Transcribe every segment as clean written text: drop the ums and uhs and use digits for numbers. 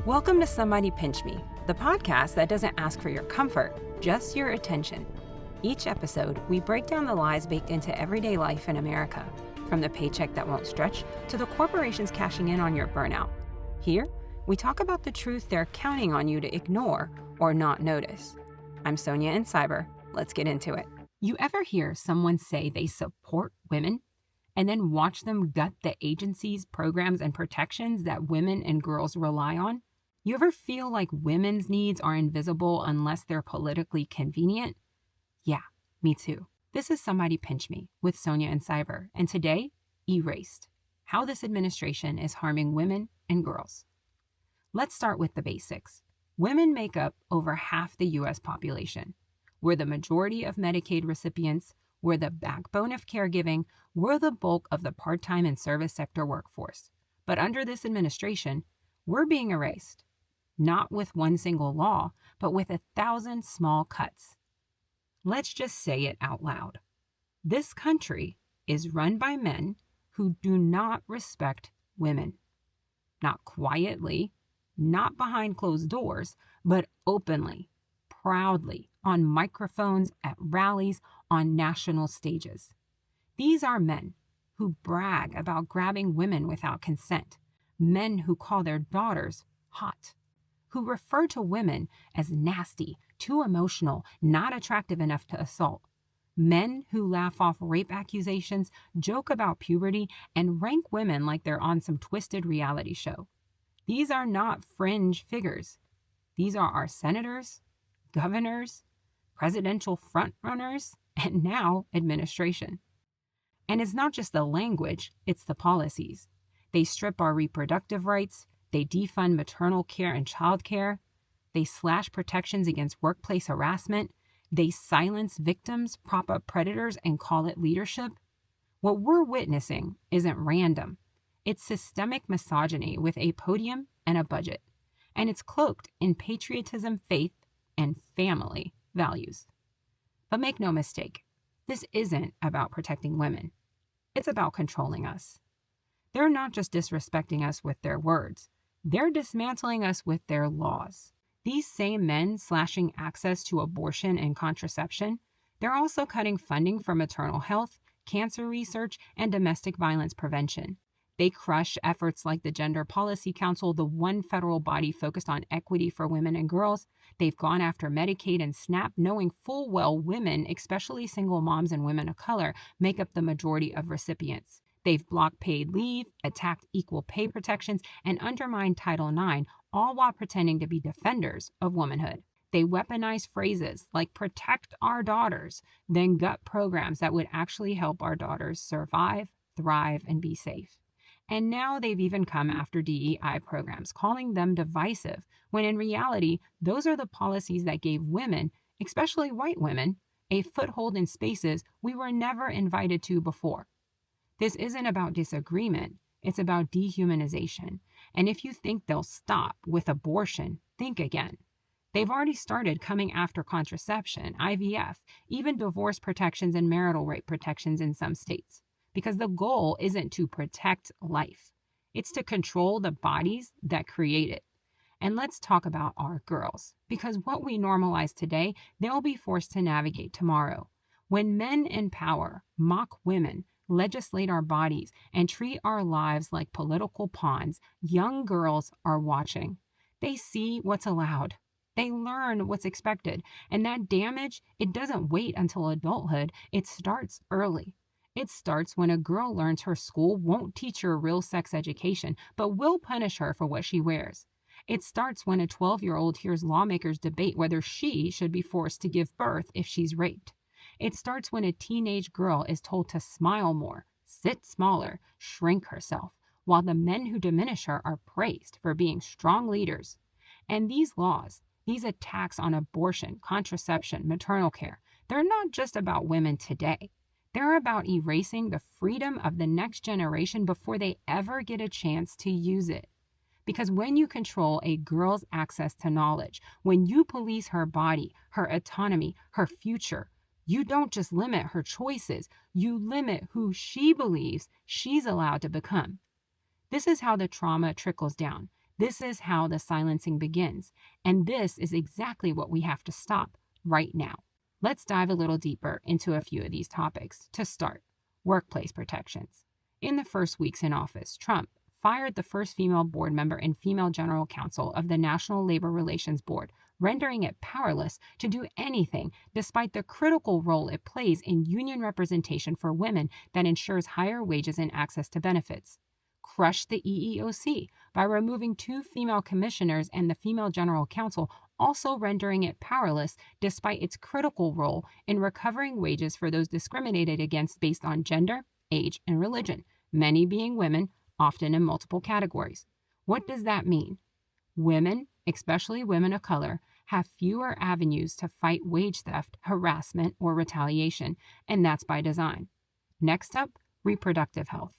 Welcome to Somebody Pinch Me, the podcast that doesn't ask for your comfort, just your attention. Each episode, we break down the lies baked into everyday life in America, from the paycheck that won't stretch to the corporations cashing in on your burnout. Here, we talk about the truth they're counting on you to ignore or not notice. I'm Sonia in Cyber. Let's get into it. You ever hear someone say they support women and then watch them gut the agencies, programs, and protections that women and girls rely on? You ever feel like women's needs are invisible unless they're politically convenient? Yeah, me too. This is Somebody Pinch Me with Sonia and Cyber, and today, Erased: How this administration is harming women and girls. Let's start with the basics. Women make up over half the U.S. population. We're the majority of Medicaid recipients, we're the backbone of caregiving, we're the bulk of the part-time and service sector workforce. But under this administration, we're being erased. Not with one single law, but with 1,000 small cuts. Let's just say it out loud. This country is run by men who do not respect women. Not quietly, not behind closed doors, but openly, proudly, on microphones, at rallies, on national stages. These are men who brag about grabbing women without consent, men who call their daughters hot, who refer to women as nasty, too emotional, not attractive enough to assault, men who laugh off rape accusations, joke about puberty, and rank women like they're on some twisted reality show. These are not fringe figures. These are our senators, governors, presidential frontrunners, and now administration. And it's not just the language, it's the policies. They strip our reproductive rights, they defund maternal care and childcare, they slash protections against workplace harassment, they silence victims, prop up predators, and call it leadership. What we're witnessing isn't random. It's systemic misogyny with a podium and a budget, and it's cloaked in patriotism, faith, and family values. But make no mistake, this isn't about protecting women. It's about controlling us. They're not just disrespecting us with their words. They're dismantling us with their laws. These same men slashing access to abortion and contraception, they're also cutting funding for maternal health, cancer research, and domestic violence prevention. They crush efforts like the Gender Policy Council, the one federal body focused on equity for women and girls. They've gone after Medicaid and SNAP, knowing full well women, especially single moms and women of color, make up the majority of recipients. They've blocked paid leave, attacked equal pay protections, and undermined Title IX, all while pretending to be defenders of womanhood. They weaponize phrases like protect our daughters, then gut programs that would actually help our daughters survive, thrive, and be safe. And now they've even come after DEI programs, calling them divisive, when in reality, those are the policies that gave women, especially white women, a foothold in spaces we were never invited to before. This isn't about disagreement, it's about dehumanization. And if you think they'll stop with abortion, think again. They've already started coming after contraception, IVF, even divorce protections and marital rape protections in some states. Because the goal isn't to protect life, it's to control the bodies that create it. And let's talk about our girls, because what we normalize today, they'll be forced to navigate tomorrow. When men in power mock women, legislate our bodies, and treat our lives like political pawns, young girls are watching. They see what's allowed. They learn what's expected. And that damage, it doesn't wait until adulthood. It starts early. It starts when a girl learns her school won't teach her real sex education, but will punish her for what she wears. It starts when a 12-year-old hears lawmakers debate whether she should be forced to give birth if she's raped. It starts when a teenage girl is told to smile more, sit smaller, shrink herself, while the men who diminish her are praised for being strong leaders. And these laws, these attacks on abortion, contraception, maternal care, they're not just about women today. They're about erasing the freedom of the next generation before they ever get a chance to use it. Because when you control a girl's access to knowledge, when you police her body, her autonomy, her future, you don't just limit her choices, you limit who she believes she's allowed to become. This is how the trauma trickles down. This is how the silencing begins, and this is exactly what we have to stop right now. Let's dive a little deeper into a few of these topics. To start, workplace protections. In the first weeks in office, Trump fired the first female board member and female general counsel of the National Labor Relations Board, rendering it powerless to do anything despite the critical role it plays in union representation for women that ensures higher wages and access to benefits. Crushed the EEOC by removing 2 female commissioners and the female general counsel, also rendering it powerless despite its critical role in recovering wages for those discriminated against based on gender, age, and religion, many being women, often in multiple categories. What does that mean? Women, especially women of color, have fewer avenues to fight wage theft, harassment, or retaliation, and that's by design. Next up, reproductive health.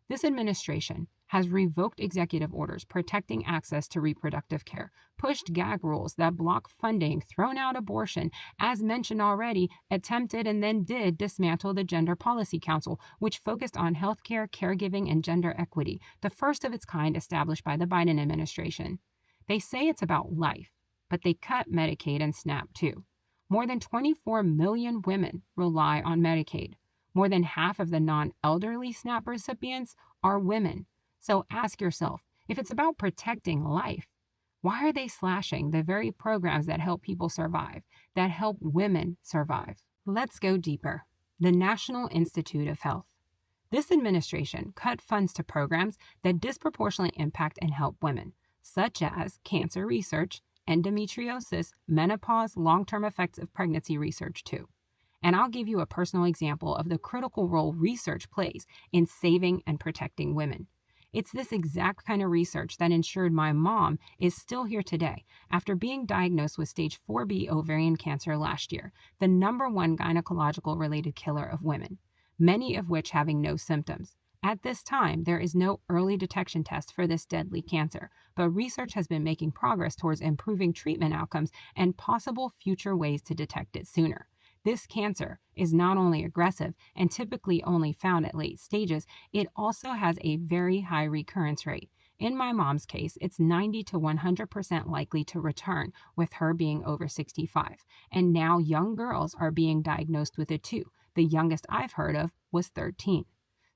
This administration has revoked executive orders protecting access to reproductive care, pushed gag rules that block funding, thrown out abortion, as mentioned already, attempted and then did dismantle the Gender Policy Council, which focused on healthcare, caregiving, and gender equity, the first of its kind established by the Biden administration. They say it's about life, but they cut Medicaid and SNAP too. More than 24 million women rely on Medicaid. More than half of the non-elderly SNAP recipients are women. So ask yourself, if it's about protecting life, why are they slashing the very programs that help people survive, that help women survive? Let's go deeper. The National Institute of Health. This administration cut funds to programs that disproportionately impact and help women, such as cancer research, endometriosis, menopause, long-term effects of pregnancy research too. And I'll give you a personal example of the critical role research plays in saving and protecting women. It's this exact kind of research that ensured my mom is still here today after being diagnosed with stage 4B ovarian cancer last year, the #1 gynecological-related killer of women, many of which having no symptoms. At this time, there is no early detection test for this deadly cancer, but research has been making progress towards improving treatment outcomes and possible future ways to detect it sooner. This cancer is not only aggressive and typically only found at late stages, it also has a very high recurrence rate. In my mom's case, it's 90 to 100% likely to return, with her being over 65. And now young girls are being diagnosed with it too. The youngest I've heard of was 13.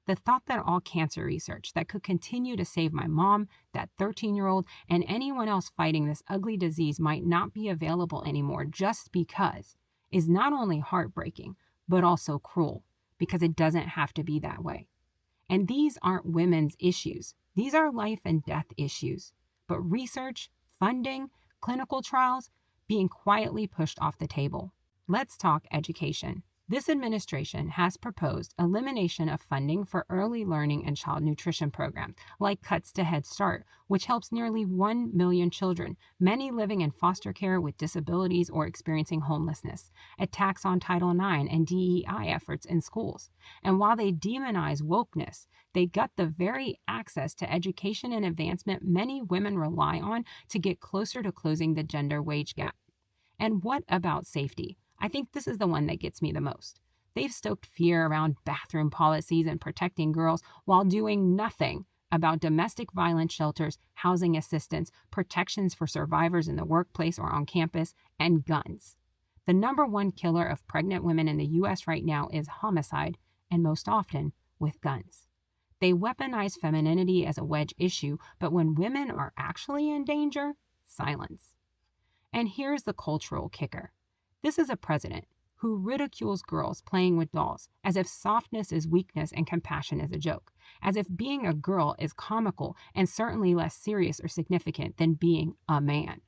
The thought that all cancer research that could continue to save my mom, that 13-year-old, and anyone else fighting this ugly disease might not be available anymore just because is not only heartbreaking, but also cruel, because it doesn't have to be that way. And these aren't women's issues. These are life and death issues. But research, funding, clinical trials being quietly pushed off the table. Let's talk education. This administration has proposed elimination of funding for early learning and child nutrition programs, like cuts to Head Start, which helps nearly 1 million children, many living in foster care with disabilities or experiencing homelessness, attacks on Title IX and DEI efforts in schools. And while they demonize wokeness, they gut the very access to education and advancement many women rely on to get closer to closing the gender wage gap. And what about safety? I think this is the one that gets me the most. They've stoked fear around bathroom policies and protecting girls while doing nothing about domestic violence shelters, housing assistance, protections for survivors in the workplace or on campus, and guns. The #1 killer of pregnant women in the U.S. right now is homicide, and most often with guns. They weaponize femininity as a wedge issue, but when women are actually in danger, silence. And here's the cultural kicker. This is a president who ridicules girls playing with dolls as if softness is weakness and compassion is a joke, as if being a girl is comical and certainly less serious or significant than being a man,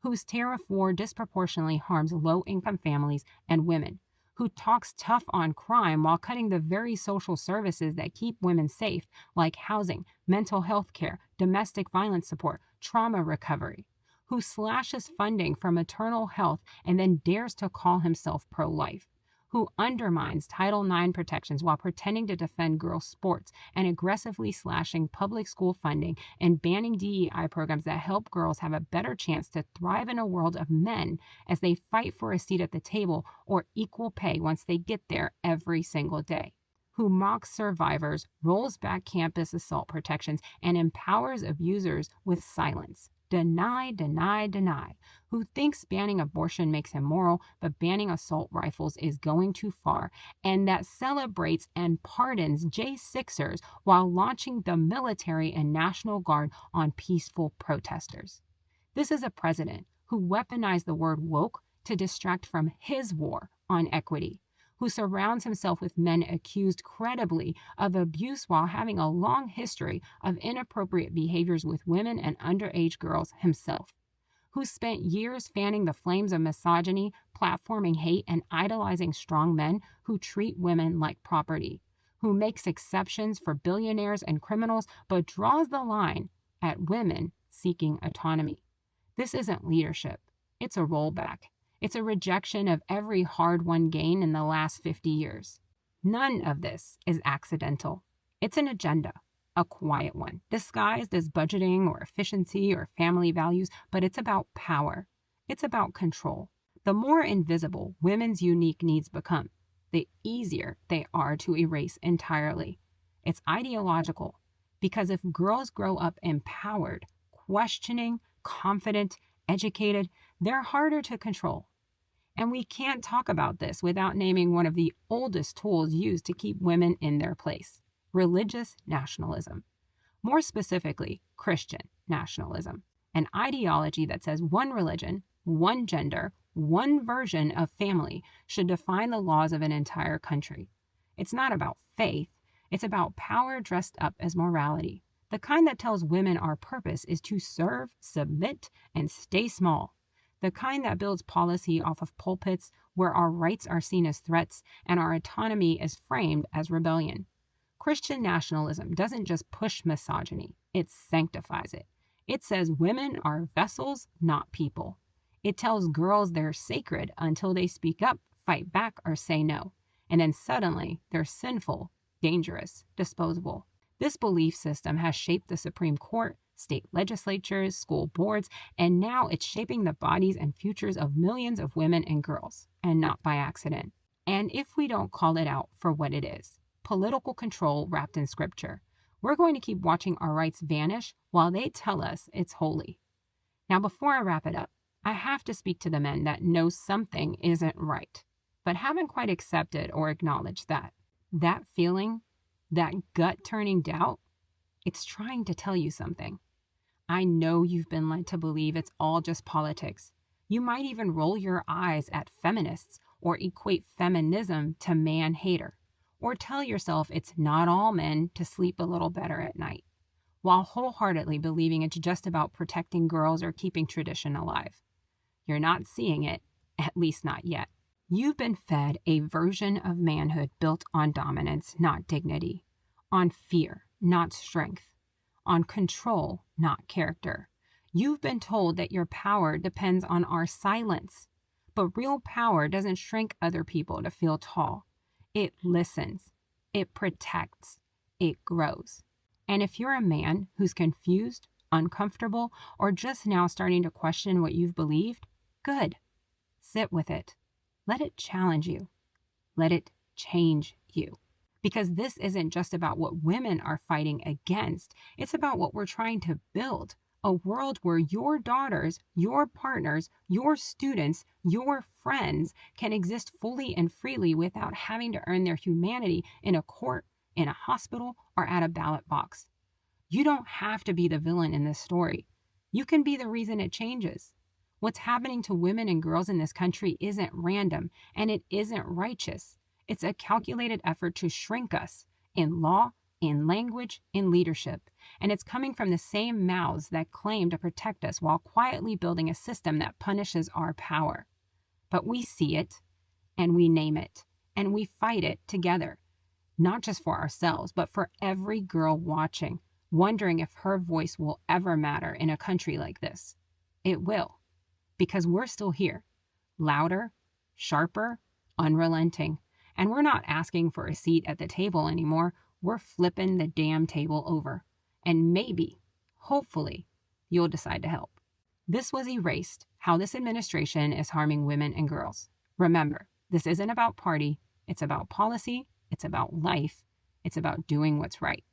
whose tariff war disproportionately harms low-income families and women, who talks tough on crime while cutting the very social services that keep women safe, like housing, mental health care, domestic violence support, trauma recovery, who slashes funding for maternal health and then dares to call himself pro-life, who undermines Title IX protections while pretending to defend girls' sports and aggressively slashing public school funding and banning DEI programs that help girls have a better chance to thrive in a world of men as they fight for a seat at the table or equal pay once they get there every single day. who mocks survivors, rolls back campus assault protections, and empowers abusers with silence. Deny, deny, deny. Who thinks banning abortion makes him moral, but banning assault rifles is going too far, and that celebrates and pardons J6ers while launching the military and National Guard on peaceful protesters. This is a president who weaponized the word woke to distract from his war on equity, who surrounds himself with men accused credibly of abuse while having a long history of inappropriate behaviors with women and underage girls himself, who spent years fanning the flames of misogyny, platforming hate, and idolizing strong men who treat women like property, who makes exceptions for billionaires and criminals but draws the line at women seeking autonomy. This isn't leadership. It's a rollback. It's a rejection of every hard-won gain in the last 50 years. None of this is accidental. It's an agenda, a quiet one, disguised as budgeting or efficiency or family values, but it's about power. It's about control. The more invisible women's unique needs become, the easier they are to erase entirely. It's ideological, because if girls grow up empowered, questioning, confident, educated, they're harder to control. And we can't talk about this without naming one of the oldest tools used to keep women in their place: religious nationalism. More specifically, Christian nationalism, an ideology that says one religion, one gender, one version of family should define the laws of an entire country. It's not about faith, it's about power dressed up as morality, the kind that tells women our purpose is to serve, submit, and stay small. The kind that builds policy off of pulpits where our rights are seen as threats and our autonomy is framed as rebellion. Christian nationalism doesn't just push misogyny, it sanctifies it. It says women are vessels, not people. It tells girls they're sacred until they speak up, fight back, or say no. And then suddenly they're sinful, dangerous, disposable. This belief system has shaped the Supreme Court, state legislatures, school boards, and now it's shaping the bodies and futures of millions of women and girls, and not by accident. And if we don't call it out for what it is, political control wrapped in scripture, we're going to keep watching our rights vanish while they tell us it's holy. Now, before I wrap it up, I have to speak to the men that know something isn't right, but haven't quite accepted or acknowledged that. That feeling, that gut-turning doubt, it's trying to tell you something. I know you've been led to believe it's all just politics. You might even roll your eyes at feminists or equate feminism to man-hater, or tell yourself it's not all men to sleep a little better at night, while wholeheartedly believing it's just about protecting girls or keeping tradition alive. You're not seeing it, at least not yet. You've been fed a version of manhood built on dominance, not dignity, on fear, not strength, on control, not character. You've been told that your power depends on our silence, but real power doesn't shrink other people to feel tall. It listens, it protects, it grows. And if you're a man who's confused, uncomfortable, or just now starting to question what you've believed, good. Sit with it. Let it challenge you. Let it change you. Because this isn't just about what women are fighting against. It's about what we're trying to build. A world where your daughters, your partners, your students, your friends can exist fully and freely without having to earn their humanity in a court, in a hospital, or at a ballot box. You don't have to be the villain in this story. You can be the reason it changes. What's happening to women and girls in this country isn't random, and it isn't righteous. It's a calculated effort to shrink us in law, in language, in leadership. And it's coming from the same mouths that claim to protect us while quietly building a system that punishes our power. But we see it, and we name it, and we fight it together. Not just for ourselves, but for every girl watching, wondering if her voice will ever matter in a country like this. It will, because we're still here, louder, sharper, unrelenting. And we're not asking for a seat at the table anymore. We're flipping the damn table over. And maybe, hopefully, you'll decide to help. This was Erased: How This Administration is Harming Women and Girls. Remember, this isn't about party. It's about policy, It's about life. It's about doing what's right.